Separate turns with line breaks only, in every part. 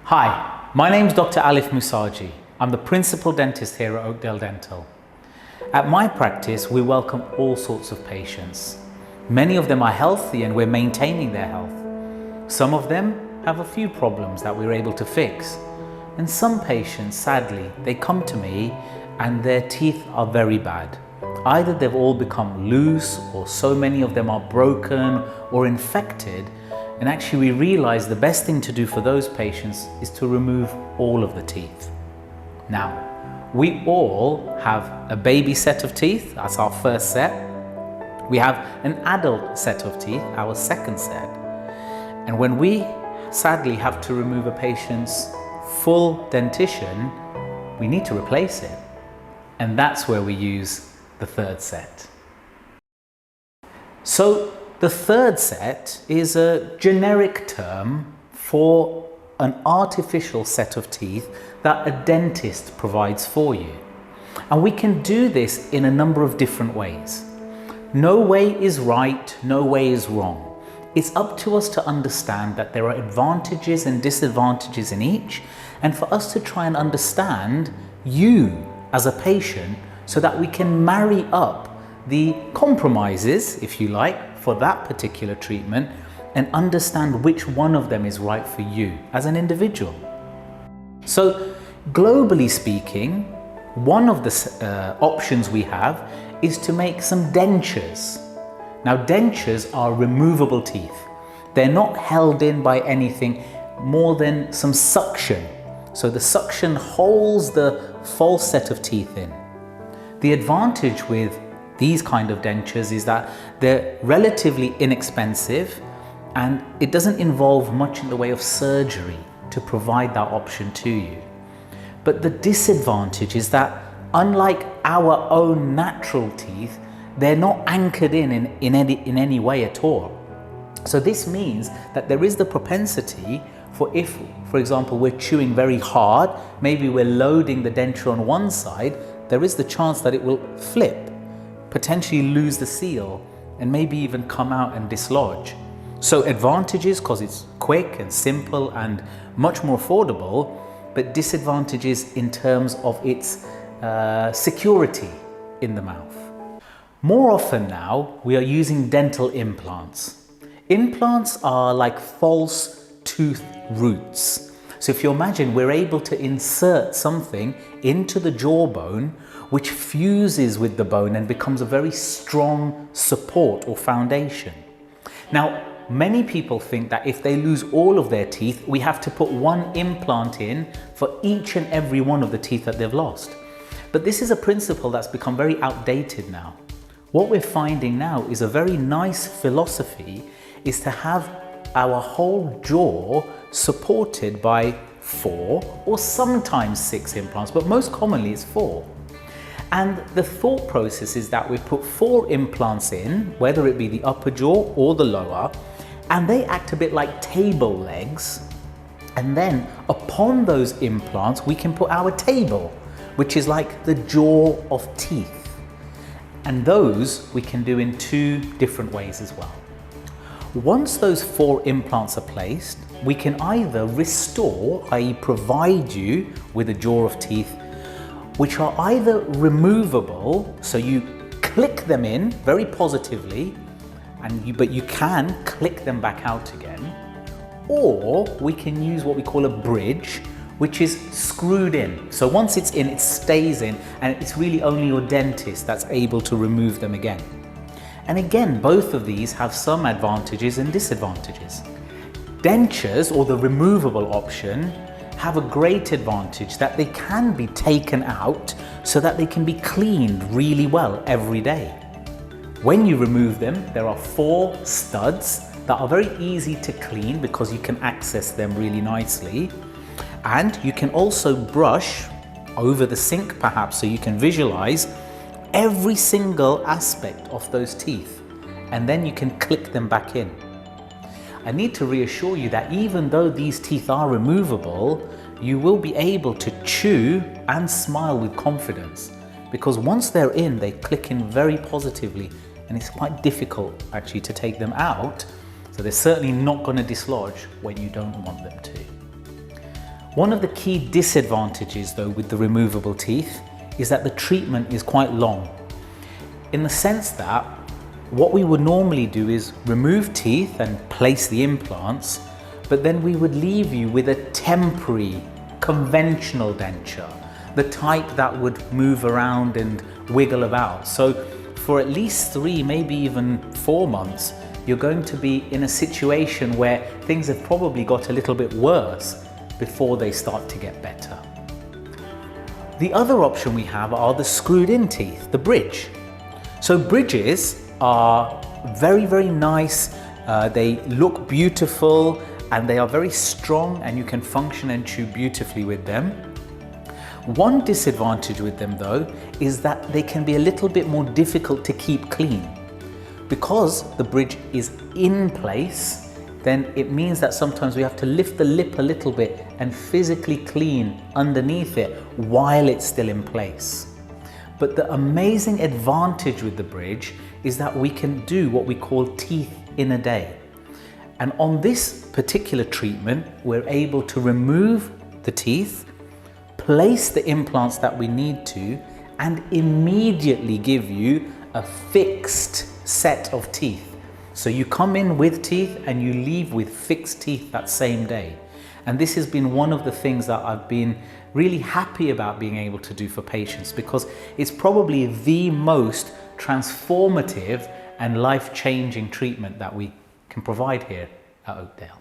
Hi, my name is Dr. Alif Musaji. I'm the principal dentist here at Oakdale Dental. At my practice, we welcome all sorts of patients. Many of them are healthy and we're maintaining their health. Some of them have a few problems that we're able to fix. And some patients, sadly, they come to me and their teeth are very bad. Either they've all become loose or so many of them are broken or infected. And actually we realize the best thing to do for those patients is to remove all of the teeth. Now, we all have a baby set of teeth, that's our first set. We have an adult set of teeth, our second set. And when we sadly have to remove a patient's full dentition, we need to replace it. And that's where we use the third set. So the third set is a generic term for an artificial set of teeth that a dentist provides for you. And we can do this in a number of different ways. No way is right, no way is wrong. It's up to us to understand that there are advantages and disadvantages in each, and for us to try and understand you as a patient so that we can marry up the compromises, if you like, for that particular treatment and understand which one of them is right for you as an individual. So globally speaking, one of the options we have is to make some dentures. Now dentures are removable teeth. They're not held in by anything more than some suction. So the suction holds the false set of teeth in. The advantage with these kind of dentures is that they're relatively inexpensive and it doesn't involve much in the way of surgery to provide that option to you. But the disadvantage is that unlike our own natural teeth, they're not anchored in any way at all. So this means that there is the propensity for if, for example, we're chewing very hard, maybe we're loading the denture on one side, there is the chance that it will flip, potentially lose the seal, and maybe even come out and dislodge. So advantages because it's quick and simple and much more affordable, but disadvantages in terms of its security in the mouth. More often now, we are using dental implants. Implants are like false tooth roots. So if you imagine, we're able to insert something into the jawbone which fuses with the bone and becomes a very strong support or foundation. Now, many people think that if they lose all of their teeth, we have to put one implant in for each and every one of the teeth that they've lost. But this is a principle that's become very outdated now. What we're finding now is a very nice philosophy is to have our whole jaw supported by 4 or sometimes 6 implants, but most commonly it's 4. And the thought process is that we put 4 implants in, whether it be the upper jaw or the lower, and they act a bit like table legs. And then upon those implants, we can put our table, which is like the jaw of teeth. And those we can do in 2 different ways as well. Once those 4 implants are placed, we can either restore, i.e. provide you with a jaw of teeth, which are either removable, so you click them in very positively, but you can click them back out again, or we can use what we call a bridge, which is screwed in. So once it's in, it stays in, and it's really only your dentist that's able to remove them again. And again, both of these have some advantages and disadvantages. Dentures, or the removable option, have a great advantage that they can be taken out so that they can be cleaned really well every day. When you remove them, there are 4 studs that are very easy to clean because you can access them really nicely. And you can also brush over the sink perhaps so you can visualize every single aspect of those teeth, and then you can click them back in. I need to reassure you that even though these teeth are removable, you will be able to chew and smile with confidence, because once they're in, they click in very positively, and it's quite difficult actually to take them out. So they're certainly not going to dislodge when you don't want them to. One of the key disadvantages though with the removable teeth is that the treatment is quite long, in the sense that what we would normally do is remove teeth and place the implants, but then we would leave you with a temporary conventional denture, the type that would move around and wiggle about. So for at least 3, maybe even 4 months, you're going to be in a situation where things have probably got a little bit worse before they start to get better. The other option we have are the screwed in teeth, the bridge. So bridges are very, very nice. They look beautiful and they are very strong, and you can function and chew beautifully with them. One disadvantage with them though is that they can be a little bit more difficult to keep clean. Because the bridge is in place, then it means that sometimes we have to lift the lip a little bit and physically clean underneath it while it's still in place. But the amazing advantage with the bridge is that we can do what we call teeth in a day. And on this particular treatment, we're able to remove the teeth, place the implants that we need to, and immediately give you a fixed set of teeth. So you come in with teeth and you leave with fixed teeth that same day. And this has been one of the things that I've been really happy about being able to do for patients, because it's probably the most transformative and life-changing treatment that we can provide here at Oakdale.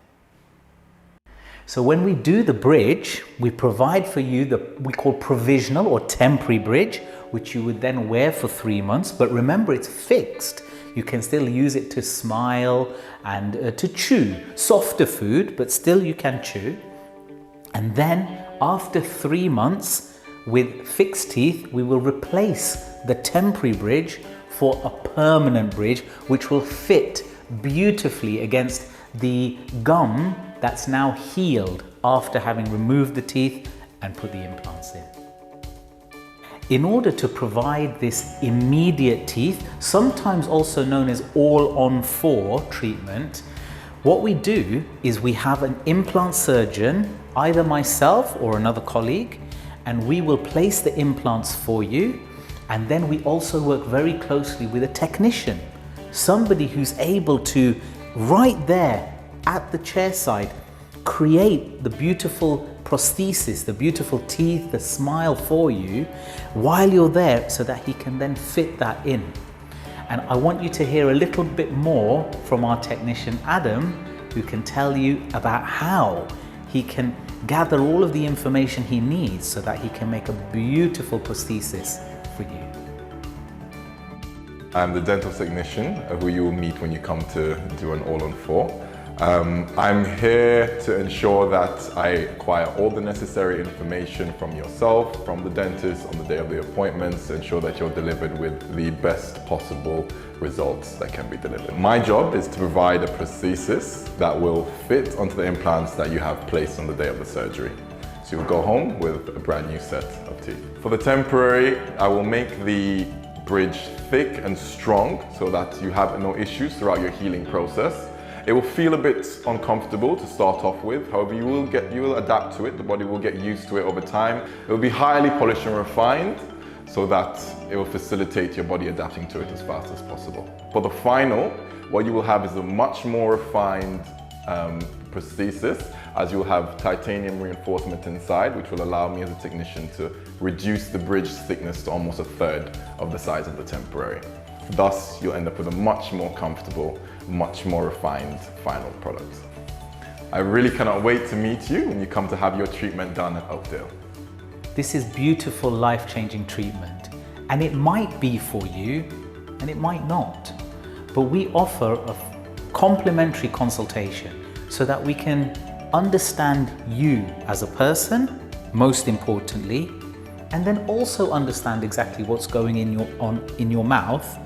So when we do the bridge, we provide for you we call provisional or temporary bridge, which you would then wear for 3 months. But remember, it's fixed. You can still use it to smile and to chew softer food, but still you can chew. And then after 3 months with fixed teeth, we will replace the temporary bridge for a permanent bridge, which will fit beautifully against the gum that's now healed after having removed the teeth and put the implants in. In order to provide this immediate teeth, sometimes also known as all-on-4 treatment, what we do is we have an implant surgeon, either myself or another colleague, and we will place the implants for you. And then we also work very closely with a technician, somebody who's able to, right there at the chair side, create the beautiful prosthesis, the beautiful teeth, the smile for you while you're there, so that he can then fit that in. And I want you to hear a little bit more from our technician Adam, who can tell you about how he can gather all of the information he needs so that he can make a beautiful prosthesis for you.
I'm the dental technician who you will meet when you come to do an all-on-4. I'm here to ensure that I acquire all the necessary information from yourself, from the dentist on the day of the appointments, to ensure that you're delivered with the best possible results that can be delivered. My job is to provide a prosthesis that will fit onto the implants that you have placed on the day of the surgery. So you'll go home with a brand new set of teeth. For the temporary, I will make the bridge thick and strong so that you have no issues throughout your healing process. It will feel a bit uncomfortable to start off with, however you will adapt to it, the body will get used to it over time. It will be highly polished and refined so that it will facilitate your body adapting to it as fast as possible. For the final, what you will have is a much more refined prosthesis, as you will have titanium reinforcement inside, which will allow me as a technician to reduce the bridge thickness to almost a third of the size of the temporary. Thus, you'll end up with a much more comfortable, much more refined final product. I really cannot wait to meet you when you come to have your treatment done at Oakdale.
This is beautiful, life-changing treatment, and it might be for you and it might not. But we offer a complimentary consultation so that we can understand you as a person, most importantly, and then also understand exactly what's going in your mouth.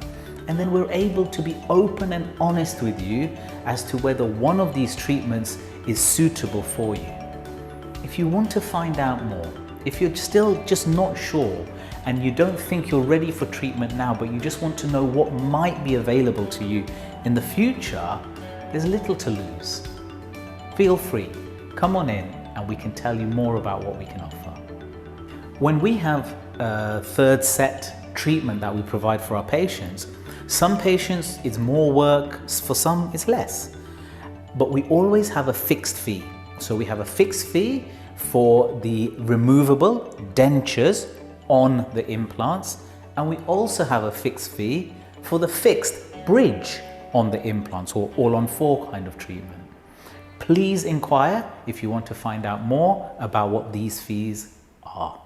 And then we're able to be open and honest with you as to whether one of these treatments is suitable for you. If you want to find out more, if you're still just not sure and you don't think you're ready for treatment now, but you just want to know what might be available to you in the future, there's little to lose. Feel free, come on in and we can tell you more about what we can offer. When we have a third set treatment that we provide for our patients, some patients it's more work, for some it's less. But we always have a fixed fee. So we have a fixed fee for the removable dentures on the implants, and we also have a fixed fee for the fixed bridge on the implants, or all-on-4 kind of treatment. Please inquire if you want to find out more about what these fees are.